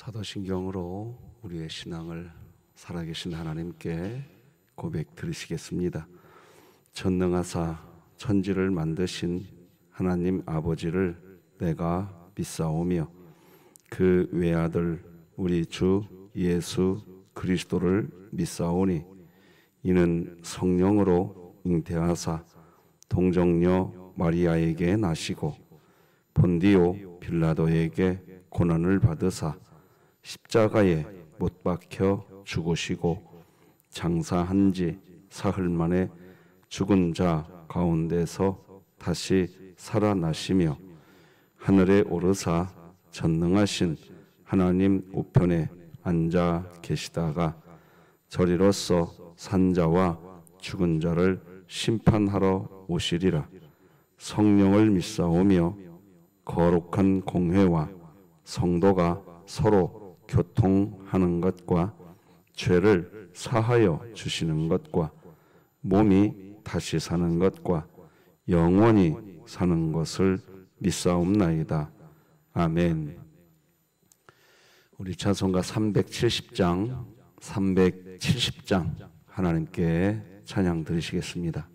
사도신경으로 우리의 신앙을 살아계신 하나님께 고백 드리시겠습니다. 전능하사 천지를 만드신 하나님 아버지를 내가 믿사오며 그 외아들 우리 주 예수 그리스도를 믿사오니 이는 성령으로 잉태하사 동정녀 마리아에게 나시고 본디오 빌라도에게 고난을 받으사 십자가에 못 박혀 죽으시고 장사한 지 사흘 만에 죽은 자 가운데서 다시 살아나시며 하늘에 오르사 전능하신 하나님 우편에 앉아 계시다가 저리로서 산자와 죽은 자를 심판하러 오시리라. 성령을 믿사오며 거룩한 공회와 성도가 서로 교통하는 것과 죄를 사하여 주시는 것과 몸이 다시 사는 것과 영원히 사는 것을 믿사옵나이다. 아멘. 우리 찬송가 370장 하나님께 찬양 드리시겠습니다.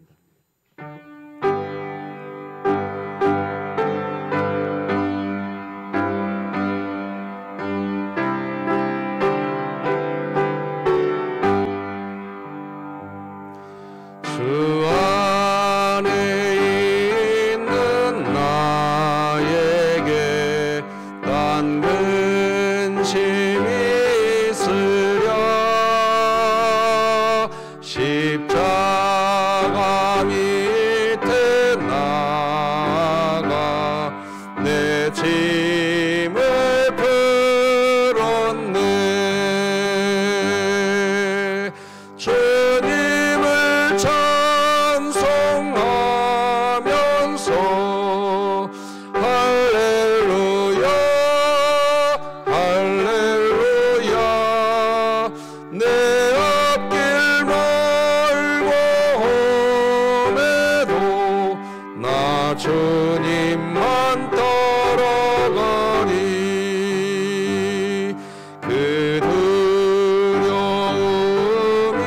주님만 따라가리. 그 두려움이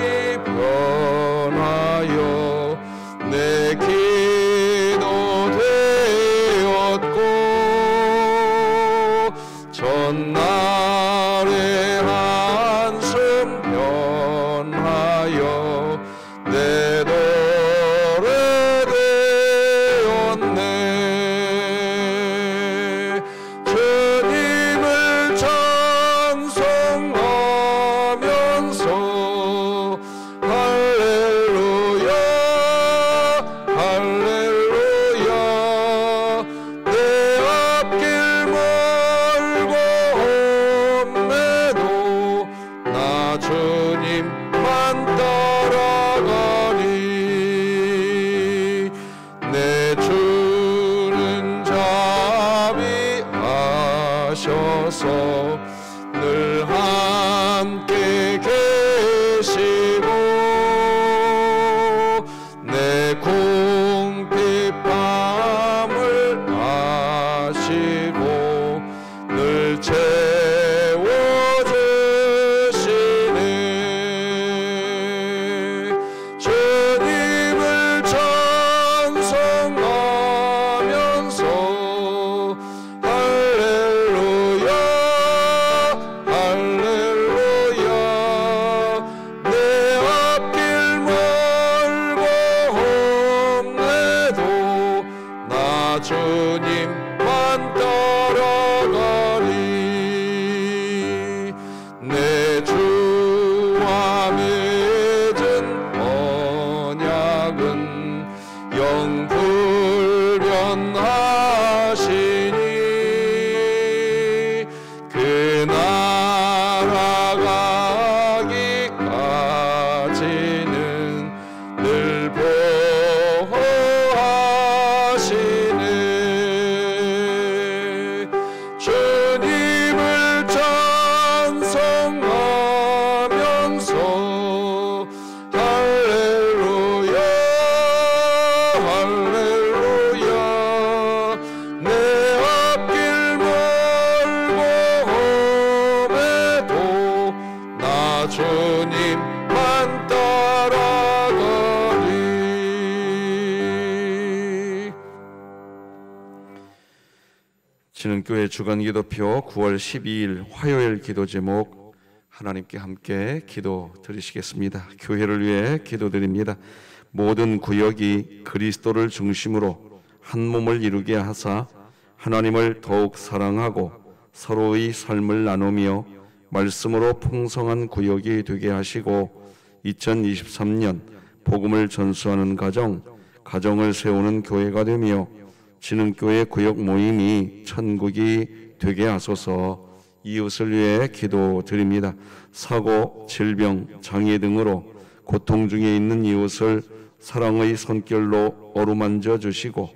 변하여 내 기도 되었고 전날의 한숨 변하여 내 주님만 따라가리. 내 주는 자비하셔서 늘 함께 계시고 내 궁핍함을 아시고 늘 할렐루야 진흥교회 주간기도표 9월 12일 화요일 기도 제목 하나님께 함께 기도 드리시겠습니다. 교회를 위해 기도드립니다. 모든 구역이 그리스도를 중심으로 한 몸을 이루게 하사 하나님을 더욱 사랑하고 서로의 삶을 나누며 말씀으로 풍성한 구역이 되게 하시고 2023년 복음을 전수하는 가정을 세우는 교회가 되며 진흥교회 구역 모임이 천국이 되게 하소서. 이웃을 위해 기도드립니다. 사고, 질병, 장애 등으로 고통 중에 있는 이웃을 사랑의 손길로 어루만져 주시고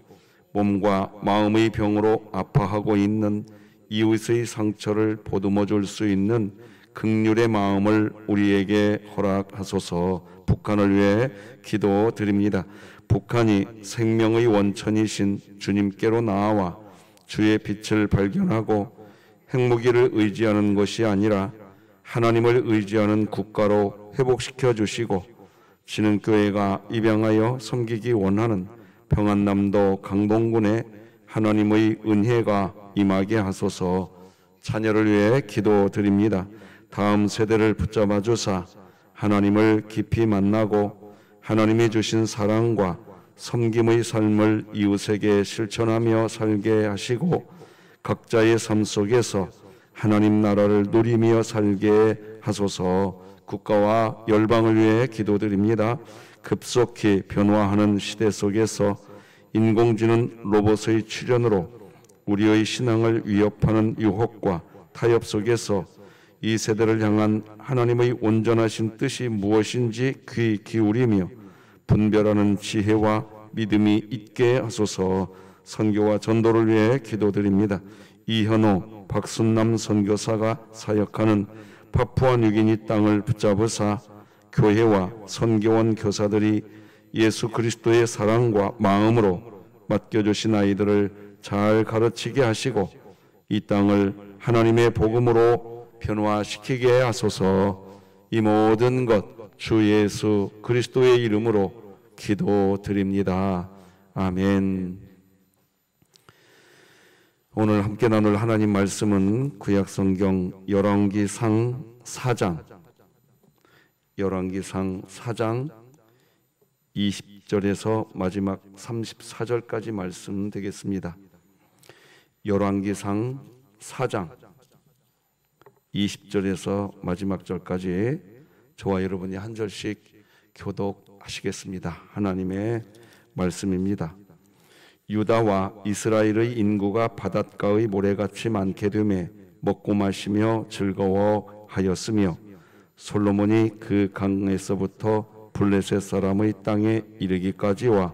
몸과 마음의 병으로 아파하고 있는 이웃의 상처를 보듬어 줄 수 있는 긍휼의 마음을 우리에게 허락하소서. 북한을 위해 기도드립니다. 북한이 생명의 원천이신 주님께로 나아와 주의 빛을 발견하고 핵무기를 의지하는 것이 아니라 하나님을 의지하는 국가로 회복시켜 주시고 진흥교회가 입양하여 섬기기 원하는 평안남도 강동군에 하나님의 은혜가 임하게 하소서. 자녀를 위해 기도드립니다. 다음 세대를 붙잡아 주사 하나님을 깊이 만나고 하나님이 주신 사랑과 섬김의 삶을 이웃에게 실천하며 살게 하시고 각자의 삶 속에서 하나님 나라를 누리며 살게 하소서. 국가와 열방을 위해 기도드립니다. 급속히 변화하는 시대 속에서 인공지능 로봇의 출현으로 우리의 신앙을 위협하는 유혹과 타협 속에서 이 세대를 향한 하나님의 온전하신 뜻이 무엇인지 귀 기울이며 분별하는 지혜와 믿음이 있게 하소서. 선교와 전도를 위해 기도드립니다. 이현호, 박순남 선교사가 사역하는 파푸아뉴기니 땅을 붙잡으사 교회와 선교원 교사들이 예수 그리스도의 사랑과 마음으로 맡겨주신 아이들을 잘 가르치게 하시고 이 땅을 하나님의 복음으로 변화시키게 하소서. 이 모든 것 주 예수 그리스도의 이름으로 기도드립니다. 아멘. 오늘 함께 나눌 하나님 말씀은 구약성경 열왕기상 4장 20절에서 마지막 34절까지 말씀 되겠습니다. 열왕기상 4장 20절에서 마지막 절까지 저와 여러분이 한 절씩 교독하시겠습니다. 하나님의 말씀입니다. 유다와 이스라엘의 인구가 바닷가의 모래같이 많게 되매 먹고 마시며 즐거워하였으며 솔로몬이 그 강에서부터 블레셋 사람의 땅에 이르기까지와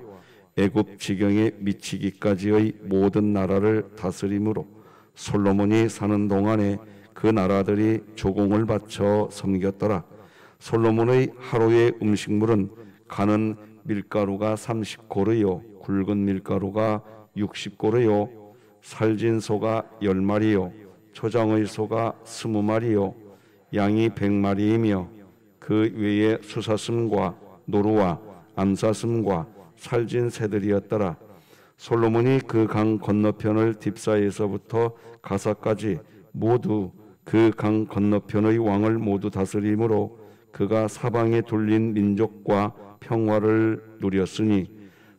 애굽 지경에 미치기까지의 모든 나라를 다스림으로 솔로몬이 사는 동안에 그 나라들이 조공을 바쳐 섬겼더라. 솔로몬의 하루의 음식물은 가는 밀가루가 30고르요 굵은 밀가루가 60고르요 살진 소가 10마리요 초장의 소가 20마리요 양이 100마리이며 그 외에 수사슴과 노루와 암사슴과 살진 새들이었더라. 솔로몬이 그 강 건너편을 딥사에서부터 가사까지 모두 그 강 건너편의 왕을 모두 다스림으로 그가 사방에 둘린 민족과 평화를 누렸으니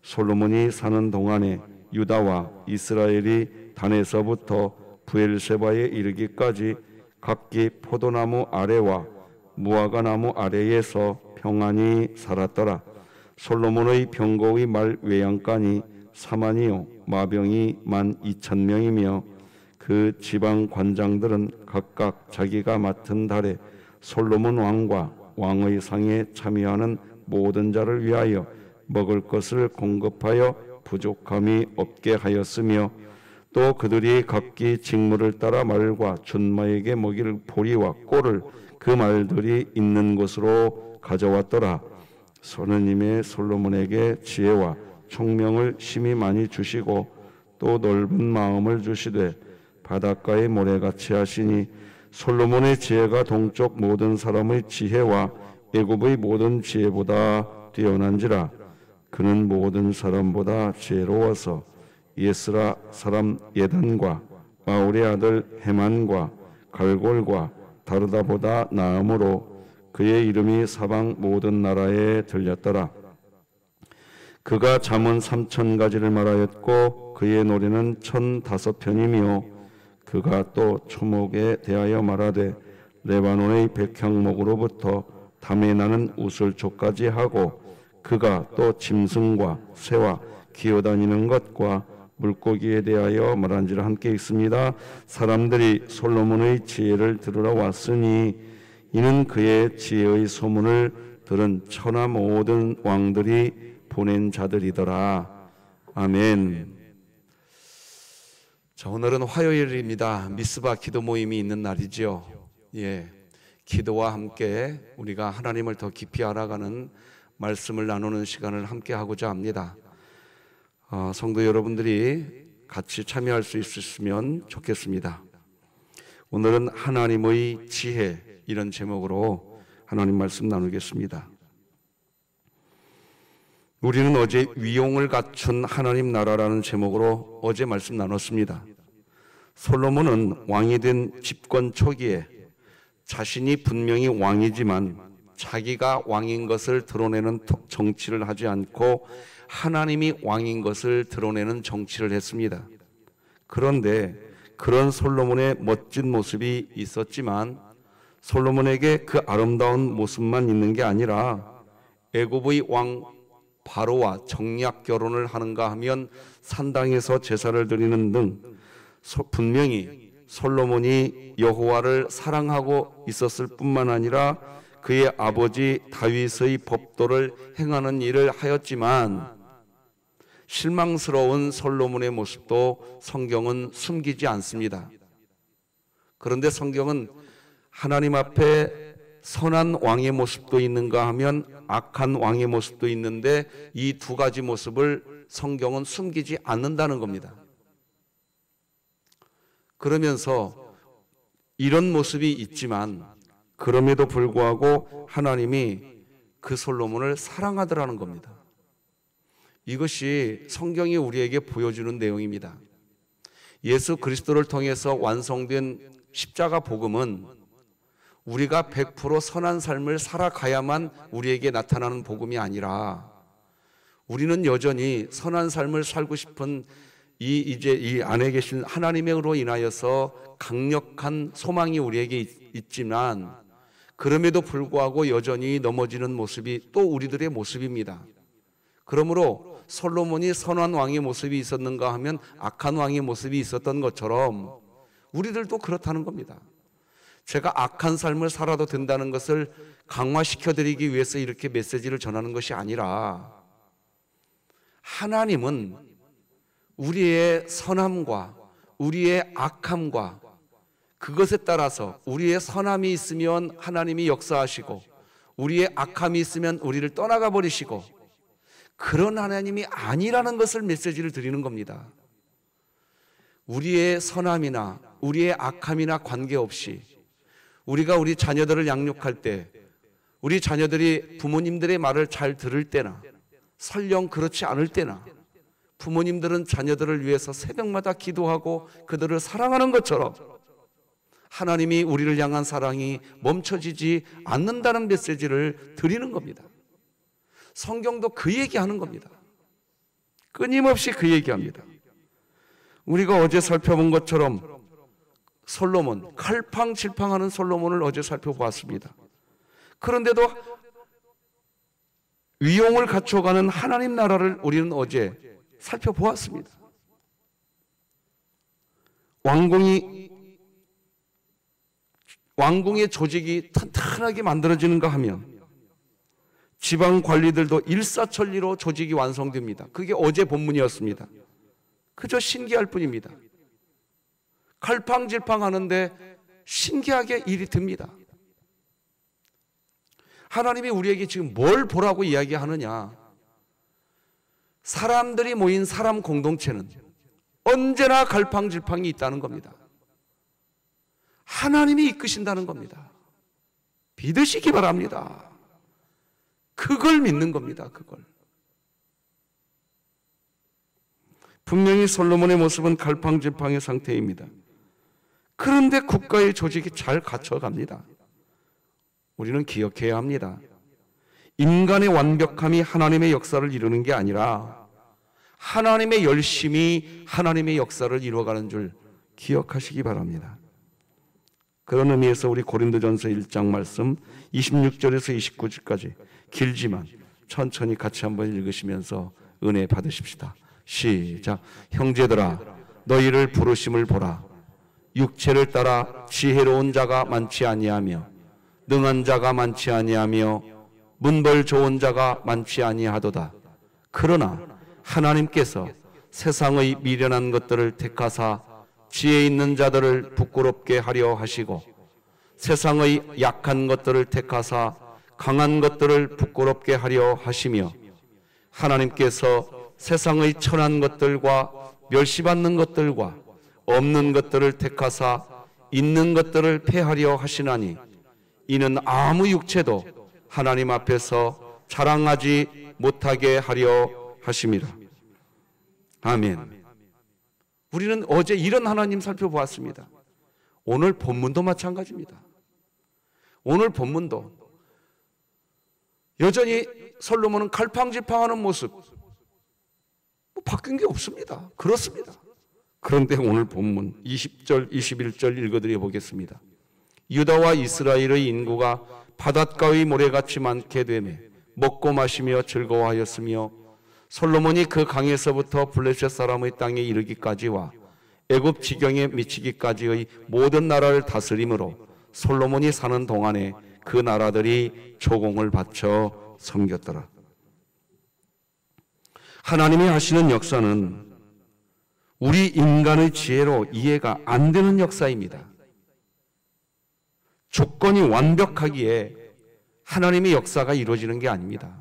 솔로몬이 사는 동안에 유다와 이스라엘이 단에서부터 부엘세바에 이르기까지 각기 포도나무 아래와 무화과 나무 아래에서 평안히 살았더라. 솔로몬의 병거의 말 외양간이 4만이요 마병이 12,000명이며 그 지방 관장들은 각각 자기가 맡은 달에 솔로몬 왕과 왕의 상에 참여하는 모든 자를 위하여 먹을 것을 공급하여 부족함이 없게 하였으며 또 그들이 각기 직무를 따라 말과 준마에게 먹일 보리와 꼴을 그 말들이 있는 곳으로 가져왔더라. 하나님의 솔로몬에게 지혜와 총명을 심히 많이 주시고 또 넓은 마음을 주시되 바닷가의 모래같이 하시니 솔로몬의 지혜가 동쪽 모든 사람의 지혜와 애굽의 모든 지혜보다 뛰어난지라. 그는 모든 사람보다 지혜로워서 예스라 사람 예단과 바울의 아들 헤만과 갈골과 다르다 보다 나음으로 그의 이름이 사방 모든 나라에 들렸더라. 그가 잠언 3000가지를 말하였고 그의 노래는 1005편이며 그가 또 초목에 대하여 말하되 레바논의 백향목으로부터 담에 나는 우슬초까지 하고 그가 또 짐승과 새와 기어다니는 것과 물고기에 대하여 말한지를 함께 읽습니다. 사람들이 솔로몬의 지혜를 들으러 왔으니 이는 그의 지혜의 소문을 들은 천하 모든 왕들이 보낸 자들이더라. 아멘. 자, 오늘은 화요일입니다. 미스바 기도 모임이 있는 날이죠. 기도와 함께 우리가 하나님을 더 깊이 알아가는 말씀을 나누는 시간을 함께 하고자 합니다. 성도 여러분들이 같이 참여할 수 있으면 좋겠습니다. 오늘은 하나님의 지혜, 이런 제목으로 하나님 말씀 나누겠습니다. 우리는 어제 위용을 갖춘 하나님 나라라는 제목으로 어제 말씀 나눴습니다. 솔로몬은 왕이 된 집권 초기에 자신이 분명히 왕이지만 자기가 왕인 것을 드러내는 정치를 하지 않고 하나님이 왕인 것을 드러내는 정치를 했습니다. 그런데 그런 솔로몬의 멋진 모습이 있었지만 솔로몬에게 그 아름다운 모습만 있는 게 아니라 애굽의 왕 바로와 정략 결혼을 하는가 하면 산당에서 제사를 드리는 등 분명히 솔로몬이 여호와를 사랑하고 있었을 뿐만 아니라 그의 아버지 다윗의 법도를 행하는 일을 하였지만 실망스러운 솔로몬의 모습도 성경은 숨기지 않습니다. 그런데 성경은 하나님 앞에 선한 왕의 모습도 있는가 하면 악한 왕의 모습도 있는데 이 두 가지 모습을 성경은 숨기지 않는다는 겁니다. 그러면서 이런 모습이 있지만 그럼에도 불구하고 하나님이 그 솔로몬을 사랑하더라는 겁니다. 이것이 성경이 우리에게 보여주는 내용입니다. 예수 그리스도를 통해서 완성된 십자가 복음은 우리가 100% 선한 삶을 살아가야만 우리에게 나타나는 복음이 아니라 우리는 여전히 선한 삶을 살고 싶은 이 안에 계신 하나님으로 인하여서 강력한 소망이 우리에게 있지만 그럼에도 불구하고 여전히 넘어지는 모습이 또 우리들의 모습입니다. 그러므로 솔로몬이 선한 왕의 모습이 있었는가 하면 악한 왕의 모습이 있었던 것처럼 우리들도 그렇다는 겁니다. 제가 악한 삶을 살아도 된다는 것을 강화시켜드리기 위해서 이렇게 메시지를 전하는 것이 아니라 하나님은 우리의 선함과 우리의 악함과 그것에 따라서 우리의 선함이 있으면 하나님이 역사하시고 우리의 악함이 있으면 우리를 떠나가 버리시고 그런 하나님이 아니라는 것을 메시지를 드리는 겁니다. 우리의 선함이나 우리의 악함이나 관계없이 우리가 우리 자녀들을 양육할 때 우리 자녀들이 부모님들의 말을 잘 들을 때나 설령 그렇지 않을 때나 부모님들은 자녀들을 위해서 새벽마다 기도하고 그들을 사랑하는 것처럼 하나님이 우리를 향한 사랑이 멈춰지지 않는다는 메시지를 드리는 겁니다. 성경도 그 얘기하는 겁니다. 끊임없이 그 얘기합니다. 우리가 어제 살펴본 것처럼 솔로몬, 칼팡질팡하는 솔로몬을 어제 살펴보았습니다. 그런데도 위용을 갖춰가는 하나님 나라를 우리는 어제 살펴보았습니다. 왕궁의 조직이 튼튼하게 만들어지는가 하면 지방 관리들도 일사천리로 조직이 완성됩니다. 그게 어제 본문이었습니다. 그저 신기할 뿐입니다. 갈팡질팡 하는데 신기하게 일이 됩니다. 하나님이 우리에게 지금 뭘 보라고 이야기하느냐? 사람들이 모인 사람 공동체는 언제나 갈팡질팡이 있다는 겁니다. 하나님이 이끄신다는 겁니다. 믿으시기 바랍니다. 그걸 믿는 겁니다. 그걸. 분명히 솔로몬의 모습은 갈팡질팡의 상태입니다. 그런데 국가의 조직이 잘 갖춰갑니다. 우리는 기억해야 합니다. 인간의 완벽함이 하나님의 역사를 이루는 게 아니라 하나님의 열심이 하나님의 역사를 이루어가는 줄 기억하시기 바랍니다. 그런 의미에서 우리 고린도전서 1장 말씀 26절에서 29절까지 길지만 천천히 같이 한번 읽으시면서 은혜 받으십시다. 시작. 형제들아, 너희를 부르심을 보라. 육체를 따라 지혜로운 자가 많지 아니하며 능한 자가 많지 아니하며 문벌 좋은 자가 많지 아니하도다. 그러나 하나님께서 세상의 미련한 것들을 택하사 지혜 있는 자들을 부끄럽게 하려 하시고 세상의 약한 것들을 택하사 강한 것들을 부끄럽게 하려 하시며 하나님께서 세상의 천한 것들과 멸시받는 것들과 없는 것들을 택하사 있는 것들을 폐하려 하시나니 이는 아무 육체도 하나님 앞에서 자랑하지 못하게 하려 하심이라. 아멘. 우리는 어제 이런 하나님 살펴보았습니다. 오늘 본문도 마찬가지입니다. 오늘 본문도 여전히 솔로몬은 갈팡질팡하는 모습, 바뀐 게 없습니다. 그렇습니다. 그런데 오늘 본문 20절, 21절 읽어드려 보겠습니다. 유다와 이스라엘의 인구가 바닷가의 모래같이 많게 되매 먹고 마시며 즐거워하였으며 솔로몬이 그 강에서부터 블레셋 사람의 땅에 이르기까지와 애굽 지경에 미치기까지의 모든 나라를 다스림으로 솔로몬이 사는 동안에 그 나라들이 조공을 바쳐 섬겼더라. 하나님이 하시는 역사는 우리 인간의 지혜로 이해가 안 되는 역사입니다. 조건이 완벽하기에 하나님의 역사가 이루어지는 게 아닙니다.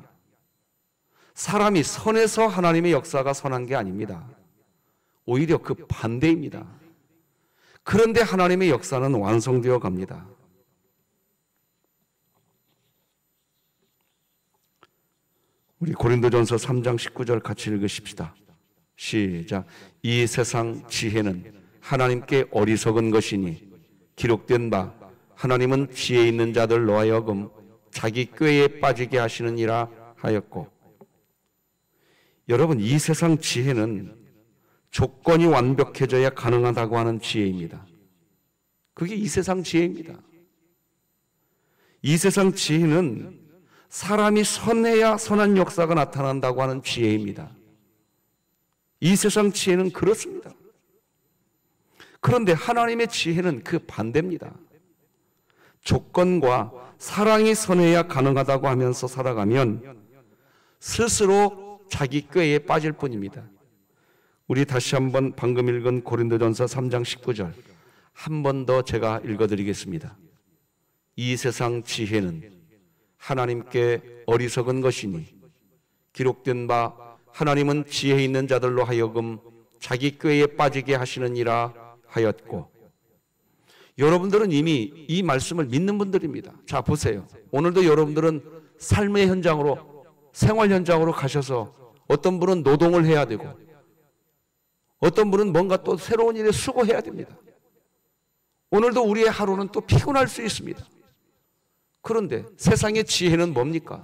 사람이 선해서 하나님의 역사가 선한 게 아닙니다. 오히려 그 반대입니다. 그런데 하나님의 역사는 완성되어 갑니다. 우리 고린도전서 3장 19절 같이 읽으십시다. 시작. 이 세상 지혜는 하나님께 어리석은 것이니 기록된 바 하나님은 지혜 있는 자들로 하여금 자기 꾀에 빠지게 하시느니라 하였고, 여러분, 이 세상 지혜는 조건이 완벽해져야 가능하다고 하는 지혜입니다. 그게 이 세상 지혜입니다. 이 세상 지혜는 사람이 선해야 선한 역사가 나타난다고 하는 지혜입니다. 이 세상 지혜는 그렇습니다. 그런데 하나님의 지혜는 그 반대입니다. 조건과 사랑이 선해야 가능하다고 하면서 살아가면 스스로 자기 꾀에 빠질 뿐입니다. 우리 다시 한번 방금 읽은 고린도전서 3장 19절 한 번 더 제가 읽어드리겠습니다. 이 세상 지혜는 하나님께 어리석은 것이니 기록된 바 하나님은 지혜 있는 자들로 하여금 자기 꾀에 빠지게 하시느니라 하였고, 여러분들은 이미 이 말씀을 믿는 분들입니다. 자, 보세요. 오늘도 여러분들은 삶의 현장으로, 생활 현장으로 가셔서 어떤 분은 노동을 해야 되고 어떤 분은 뭔가 또 새로운 일에 수고해야 됩니다. 오늘도 우리의 하루는 또 피곤할 수 있습니다. 그런데 세상의 지혜는 뭡니까?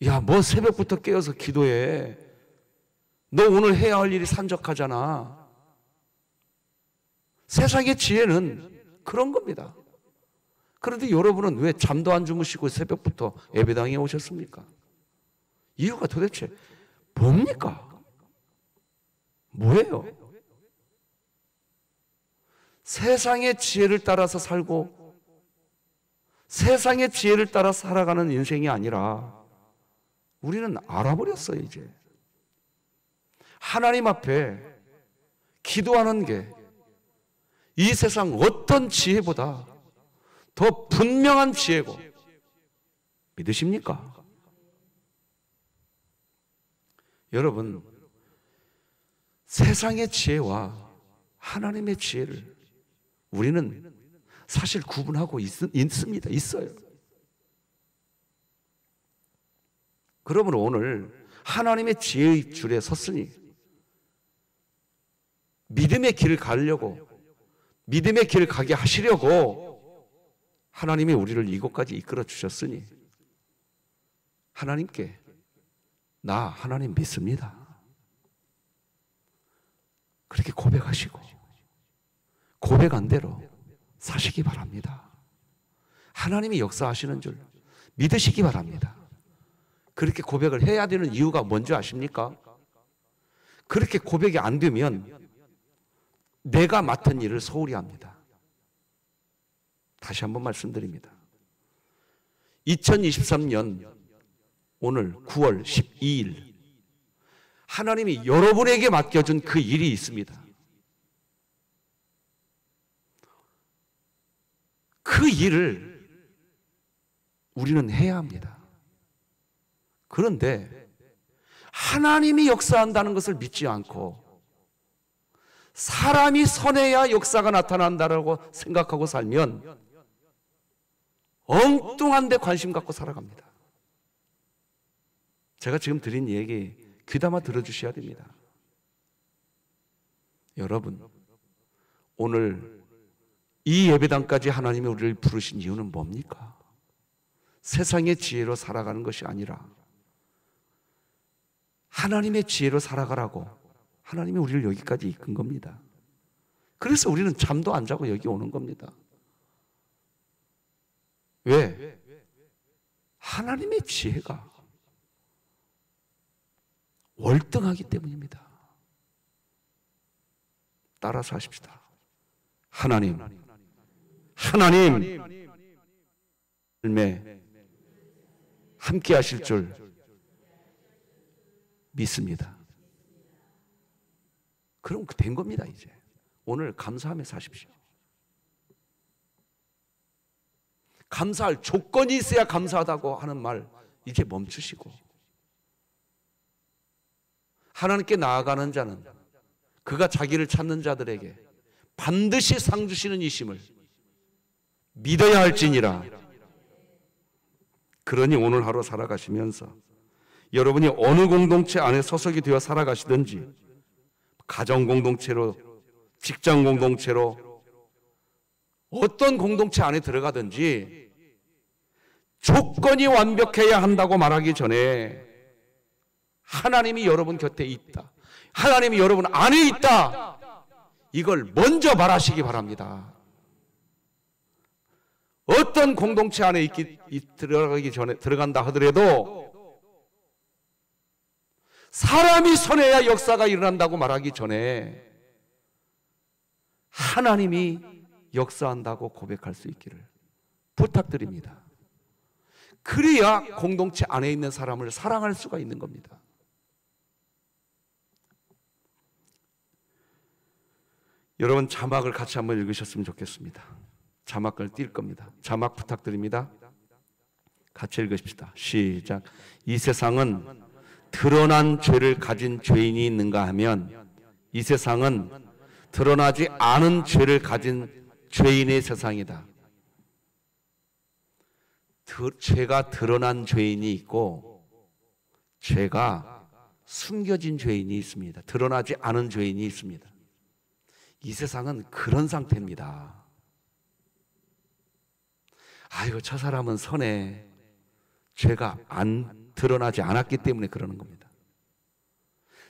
야, 뭐 새벽부터 깨어서 기도해. 너 오늘 해야 할 일이 산적하잖아. 세상의 지혜는 그런 겁니다. 그런데 여러분은 왜 잠도 안 주무시고 새벽부터 예배당에 오셨습니까? 이유가 도대체 뭡니까? 뭐예요? 세상의 지혜를 따라서 살고 세상의 지혜를 따라 살아가는 인생이 아니라 우리는 알아버렸어요. 이제 하나님 앞에 기도하는 게 이 세상 어떤 지혜보다 더 분명한 지혜고, 믿으십니까? 여러분, 세상의 지혜와 하나님의 지혜를 우리는 사실 구분하고 있습니다. 있어요. 그러므로 오늘 하나님의 지혜의 줄에 섰으니 믿음의 길을 가려고, 믿음의 길을 가게 하시려고 하나님이 우리를 이곳까지 이끌어 주셨으니 하나님께 나 하나님 믿습니다. 그렇게 고백하시고 고백한 대로 사시기 바랍니다. 하나님이 역사하시는 줄 믿으시기 바랍니다. 그렇게 고백을 해야 되는 이유가 뭔지 아십니까? 그렇게 고백이 안 되면 내가 맡은 일을 소홀히 합니다. 다시 한번 말씀드립니다. 2023년 오늘 9월 12일 하나님이 여러분에게 맡겨준 그 일이 있습니다. 그 일을 우리는 해야 합니다. 그런데 하나님이 역사한다는 것을 믿지 않고 사람이 선해야 역사가 나타난다라고 생각하고 살면 엉뚱한 데 관심 갖고 살아갑니다. 제가 지금 드린 얘기 귀담아 들어주셔야 됩니다. 여러분, 오늘 이 예배당까지 하나님이 우리를 부르신 이유는 뭡니까? 세상의 지혜로 살아가는 것이 아니라 하나님의 지혜로 살아가라고 하나님이 우리를 여기까지 이끈 겁니다. 그래서 우리는 잠도 안 자고 여기 오는 겁니다. 왜? 하나님의 지혜가 월등하기 때문입니다. 따라서 하십시다. 하나님 함께 하실 줄 믿습니다. 그럼 된 겁니다. 이제 오늘 감사하며 사십시오. 감사할 조건이 있어야 감사하다고 하는 말 이제 멈추시고, 하나님께 나아가는 자는 그가 자기를 찾는 자들에게 반드시 상 주시는 이심을 믿어야 할지니라. 그러니 오늘 하루 살아가시면서 여러분이 어느 공동체 안에 소속이 되어 살아가시든지, 가정 공동체로, 직장 공동체로, 어떤 공동체 안에 들어가든지 조건이 완벽해야 한다고 말하기 전에 하나님이 여러분 곁에 있다, 하나님이 여러분 안에 있다, 이걸 먼저 말하시기 바랍니다. 어떤 공동체 안에 들어간다 하더라도 사람이 선해야 역사가 일어난다고 말하기 전에 하나님이 역사한다고 고백할 수 있기를 부탁드립니다. 그래야 공동체 안에 있는 사람을 사랑할 수가 있는 겁니다. 여러분, 자막을 같이 한번 읽으셨으면 좋겠습니다. 자막을 띌 겁니다. 자막 부탁드립니다. 같이 읽으십시다. 시작. 이 세상은 드러난 죄를 가진 죄인이 있는가 하면 이 세상은 드러나지 않은 죄를 가진 죄인의 세상이다. 죄가 드러난 죄인이 있고 죄가 숨겨진 죄인이 있습니다. 드러나지 않은 죄인이 있습니다. 이 세상은 그런 상태입니다. 아이고, 저 사람은 선해. 죄가 안 드러나지 않았기 때문에 그러는 겁니다.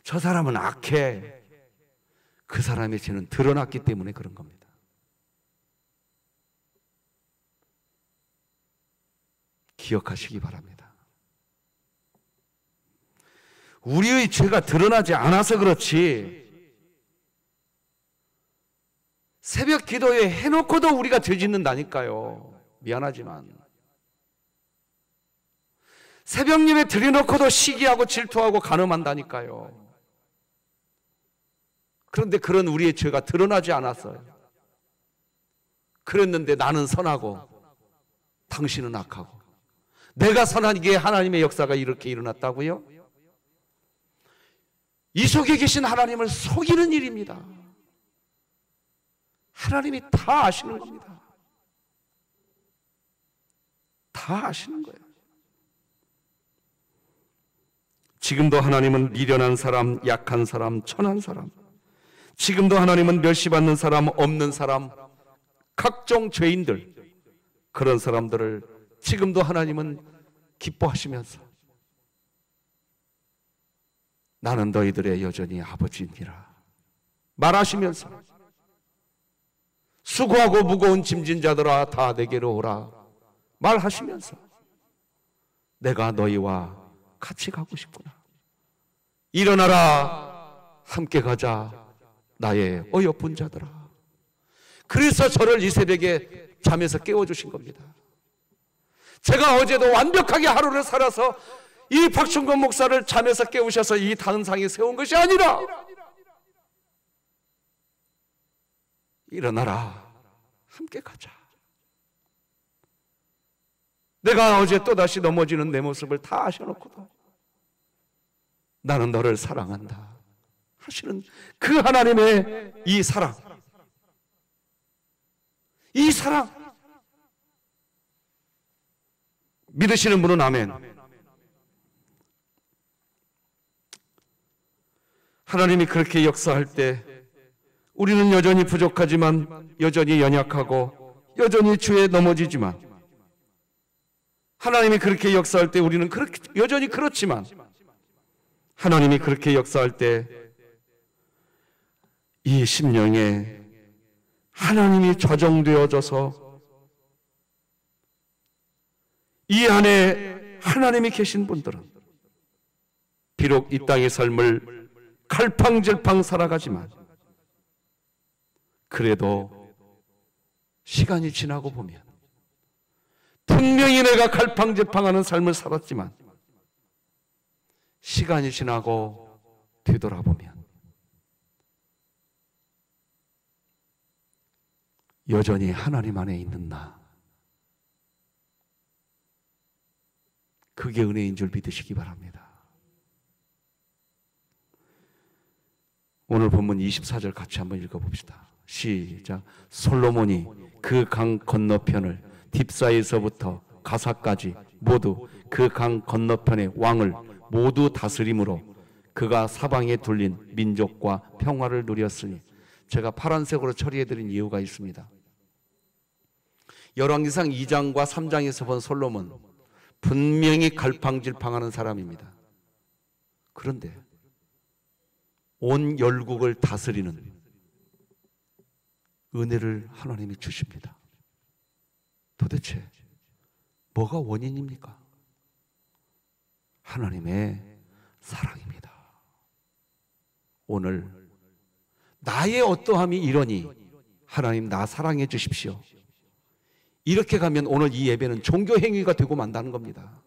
저 사람은 악해. 그 사람의 죄는 드러났기 때문에 그런 겁니다. 기억하시기 바랍니다. 우리의 죄가 드러나지 않아서 그렇지, 새벽 기도회 해놓고도 우리가 죄 짓는다니까요. 미안하지만 새벽 예배 드려놓고도 시기하고 질투하고 간음한다니까요. 그런데 그런 우리의 죄가 드러나지 않았어요. 그랬는데 나는 선하고 당신은 악하고, 내가 선하기에 하나님의 역사가 이렇게 일어났다고요? 이 속에 계신 하나님을 속이는 일입니다. 하나님이 다 아시는 겁니다. 다 아시는 거예요. 지금도 하나님은 미련한 사람, 약한 사람, 천한 사람, 지금도 하나님은 멸시받는 사람, 없는 사람, 각종 죄인들, 그런 사람들을 지금도 하나님은 기뻐하시면서 나는 너희들의 여전히 아버지니라 말하시면서 수고하고 무거운 짐진 자들아 다 내게로 오라 말하시면서 내가 너희와 같이 가고 싶구나. 일어나라 함께 가자 나의 어여쁜 자들아. 그래서 저를 이 새벽에 잠에서 깨워주신 겁니다. 제가 어제도 완벽하게 하루를 살아서 이 박충건 목사를 잠에서 깨우셔서 이 단상에 세운 것이 아니라 일어나라 함께 가자. 내가 어제 또다시 넘어지는 내 모습을 다 아셔놓고도 나는 너를 사랑한다 하시는 그 하나님의 이 사랑, 이 사랑 믿으시는 분은 아멘. 하나님이 그렇게 역사할 때 우리는 여전히 부족하지만, 여전히 연약하고, 여전히 죄에 넘어지지만, 하나님이 그렇게 역사할 때 우리는 여전히 그렇지만, 하나님이 그렇게 역사할 때 이 심령에 하나님이 좌정되어져서 이 안에 하나님이 계신 분들은 비록 이 땅의 삶을 갈팡질팡 살아가지만 그래도 시간이 지나고 보면 분명히 내가 갈팡질팡하는 삶을 살았지만 시간이 지나고 되돌아보면 여전히 하나님 안에 있는 나, 그게 은혜인 줄 믿으시기 바랍니다. 오늘 본문 24절 같이 한번 읽어봅시다. 시작. 솔로몬이 그 강 건너편을 딥사에서부터 가사까지 모두 그 강 건너편의 왕을 모두 다스림으로 그가 사방에 둘린 민족과 평화를 누렸으니. 제가 파란색으로 처리해드린 이유가 있습니다. 열왕기상 2장과 3장에서 본 솔로몬 분명히 갈팡질팡하는 사람입니다. 그런데 온 열국을 다스리는 은혜를 하나님이 주십니다. 도대체 뭐가 원인입니까? 하나님의 사랑입니다. 오늘 나의 어떠함이 이러니 하나님 나 사랑해 주십시오. 이렇게 가면 오늘 이 예배는 종교 행위가 되고 만다는 겁니다.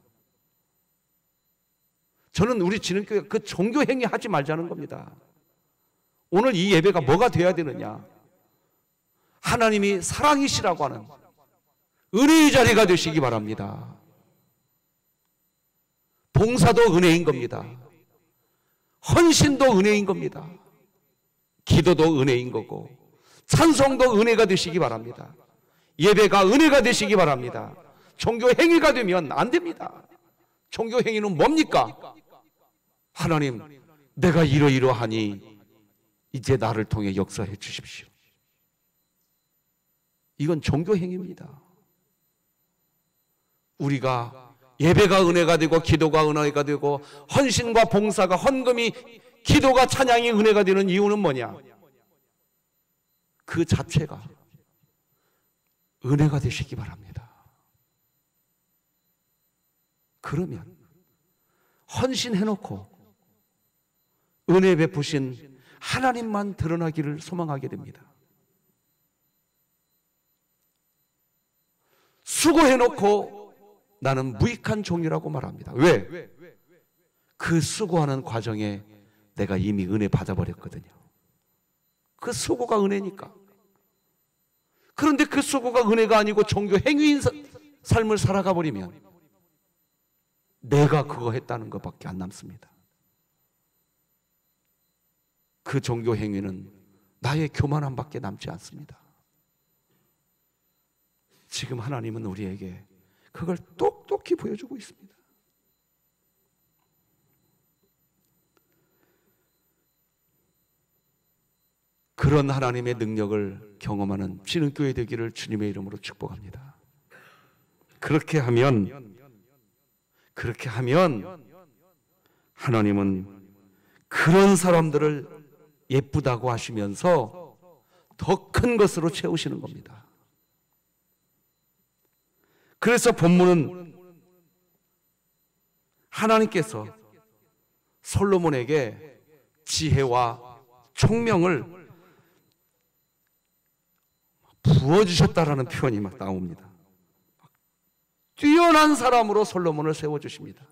저는 우리 진흥교회가 그 종교 행위 하지 말자는 겁니다. 오늘 이 예배가 뭐가 돼야 되느냐? 하나님이 사랑이시라고 하는 은혜의 자리가 되시기 바랍니다. 봉사도 은혜인 겁니다. 헌신도 은혜인 겁니다. 기도도 은혜인 거고 찬송도 은혜가 되시기 바랍니다. 예배가 은혜가 되시기 바랍니다. 종교 행위가 되면 안 됩니다. 종교 행위는 뭡니까? 하나님, 내가 이러이러하니 이제 나를 통해 역사해 주십시오. 이건 종교 행위입니다. 우리가 예배가 은혜가 되고 기도가 은혜가 되고 헌신과 봉사가, 헌금이, 기도가, 찬양이 은혜가 되는 이유는 뭐냐? 그 자체가 은혜가 되시기 바랍니다. 그러면 헌신해놓고 은혜 베푸신 하나님만 드러나기를 소망하게 됩니다. 수고해놓고 나는 무익한 종이라고 말합니다. 왜? 그 수고하는 과정에 내가 이미 은혜 받아버렸거든요. 그 수고가 은혜니까. 그런데 그 수고가 은혜가 아니고 종교 행위인 삶을 살아가 버리면 내가 그거 했다는 것밖에 안 남습니다. 그 종교 행위는 나의 교만함밖에 남지 않습니다. 지금 하나님은 우리에게 그걸 똑똑히 보여주고 있습니다. 그런 하나님의 능력을 경험하는 지능교회 되기를 주님의 이름으로 축복합니다. 그렇게 하면 하나님은 그런 사람들을 예쁘다고 하시면서 더 큰 것으로 채우시는 겁니다. 그래서 본문은 하나님께서 솔로몬에게 지혜와 총명을 부어주셨다라는 표현이 막 나옵니다. 뛰어난 사람으로 솔로몬을 세워주십니다.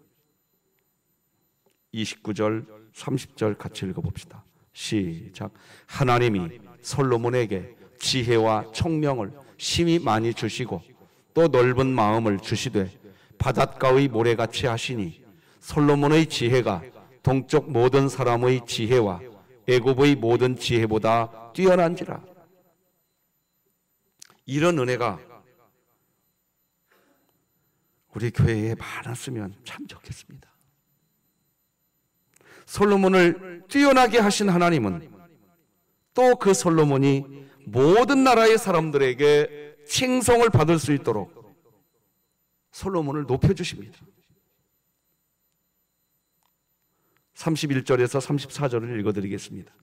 29절, 30절 같이 읽어봅시다. 시작. 하나님이 솔로몬에게 지혜와 총명을 심히 많이 주시고 또 넓은 마음을 주시되 바닷가의 모래같이 하시니 솔로몬의 지혜가 동쪽 모든 사람의 지혜와 애굽의 모든 지혜보다 뛰어난지라. 이런 은혜가 우리 교회에 많았으면 참 좋겠습니다. 솔로몬을 뛰어나게 하신 하나님은 또 그 솔로몬이 모든 나라의 사람들에게 칭송을 받을 수 있도록 솔로몬을 높여주십니다. 31절에서 34절을 읽어드리겠습니다.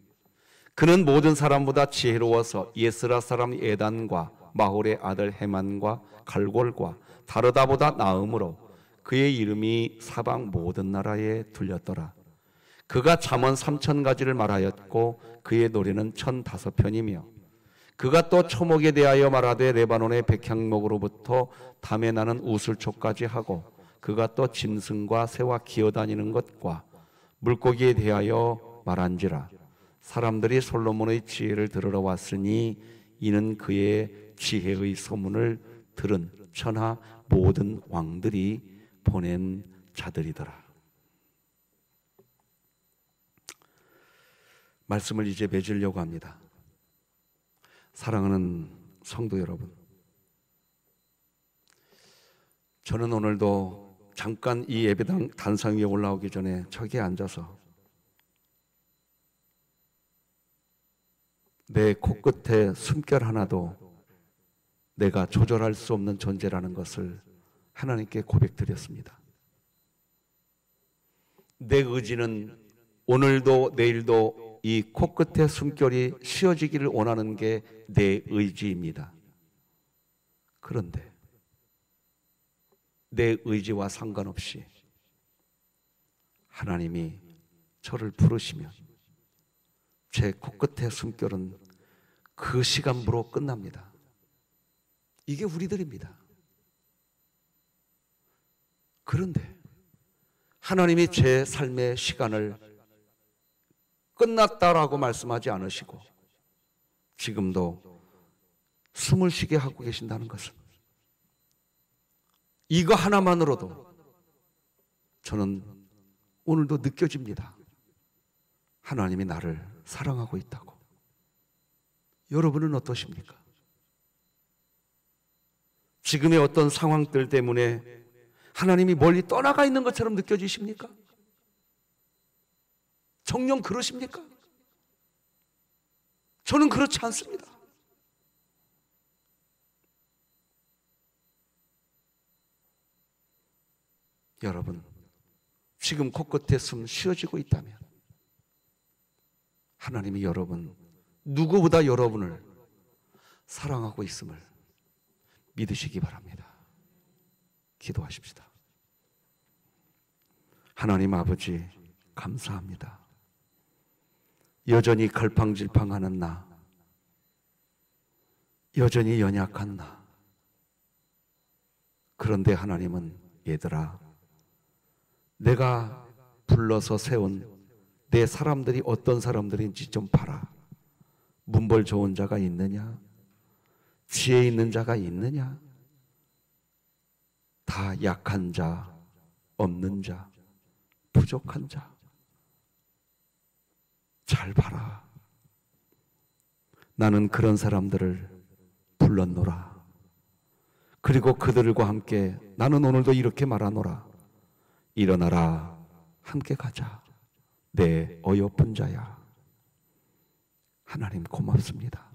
그는 모든 사람보다 지혜로워서 예스라 사람 에단과 마홀의 아들 헤만과 갈골과 다르다보다 나음으로 그의 이름이 사방 모든 나라에 들렸더라. 그가 잠언 3000가지를 말하였고 그의 노래는 1005편이며 그가 또 초목에 대하여 말하되 레바논의 백향목으로부터 담에 나는 우슬초까지 하고 그가 또 짐승과 새와 기어다니는 것과 물고기에 대하여 말한지라. 사람들이 솔로몬의 지혜를 들으러 왔으니 이는 그의 지혜의 소문을 들은 천하 모든 왕들이 보낸 자들이더라. 말씀을 이제 맺으려고 합니다. 사랑하는 성도 여러분, 저는 오늘도 잠깐 이 예배당 단상 위에 올라오기 전에 저기에 앉아서 내 코끝에 숨결 하나도 내가 조절할 수 없는 존재라는 것을 하나님께 고백드렸습니다. 내 의지는 오늘도 내일도 이 코끝에 숨결이 쉬어지기를 원하는 게 내 의지입니다. 그런데 내 의지와 상관없이 하나님이 저를 부르시면 제 코끝의 숨결은 그 시간부로 끝납니다. 이게 우리들입니다. 그런데 하나님이 제 삶의 시간을 끝났다라고 말씀하지 않으시고 지금도 숨을 쉬게 하고 계신다는 것은 이거 하나만으로도 저는 오늘도 느껴집니다. 하나님이 나를 사랑하고 있다고. 여러분은 어떠십니까? 지금의 어떤 상황들 때문에 하나님이 멀리 떠나가 있는 것처럼 느껴지십니까? 정녕 그러십니까? 저는 그렇지 않습니다. 여러분, 지금 코끝에 숨 쉬어지고 있다면 하나님이 여러분, 누구보다 여러분을 사랑하고 있음을 믿으시기 바랍니다. 기도하십시다. 하나님 아버지, 감사합니다. 여전히 갈팡질팡하는 나, 여전히 연약한 나. 그런데 하나님은 얘들아, 내가 불러서 세운 내 사람들이 어떤 사람들인지 좀 봐라. 문벌 좋은 자가 있느냐? 지혜 있는 자가 있느냐? 다 약한 자, 없는 자, 부족한 자. 잘 봐라. 나는 그런 사람들을 불렀노라. 그리고 그들과 함께 나는 오늘도 이렇게 말하노라. 일어나라, 함께 가자. 내 어여쁜 자야. 하나님 고맙습니다.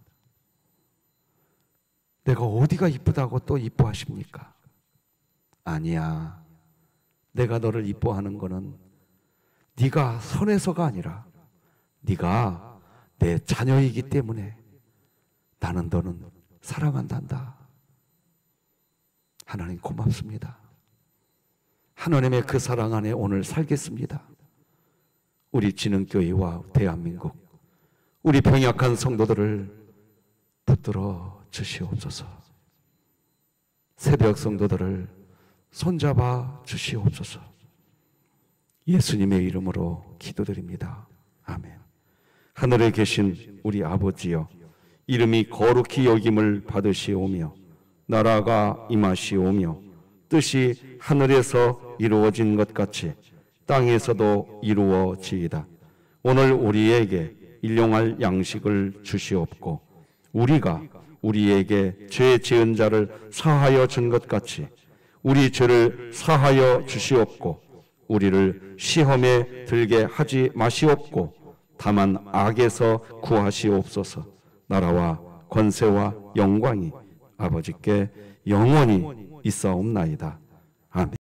내가 어디가 이쁘다고 또 이뻐하십니까? 아니야. 내가 너를 이뻐하는 거는 네가 선해서가 아니라 네가 내 자녀이기 때문에 나는 너는 사랑한단다. 하나님 고맙습니다. 하나님의 그 사랑 안에 오늘 살겠습니다. 우리 진흥교회와 대한민국, 우리 병약한 성도들을 붙들어 주시옵소서. 새벽 성도들을 손잡아 주시옵소서. 예수님의 이름으로 기도드립니다. 아멘. 하늘에 계신 우리 아버지여, 이름이 거룩히 여김을 받으시오며 나라가 임하시오며 뜻이 하늘에서 이루어진 것 같이 땅에서도 이루어지이다. 오늘 우리에게 일용할 양식을 주시옵고 우리가 우리에게 죄 지은 자를 사하여 준 것 같이 우리 죄를 사하여 주시옵고 우리를 시험에 들게 하지 마시옵고 다만 악에서 구하시옵소서. 나라와 권세와 영광이 아버지께 영원히 있사옵나이다. 아멘.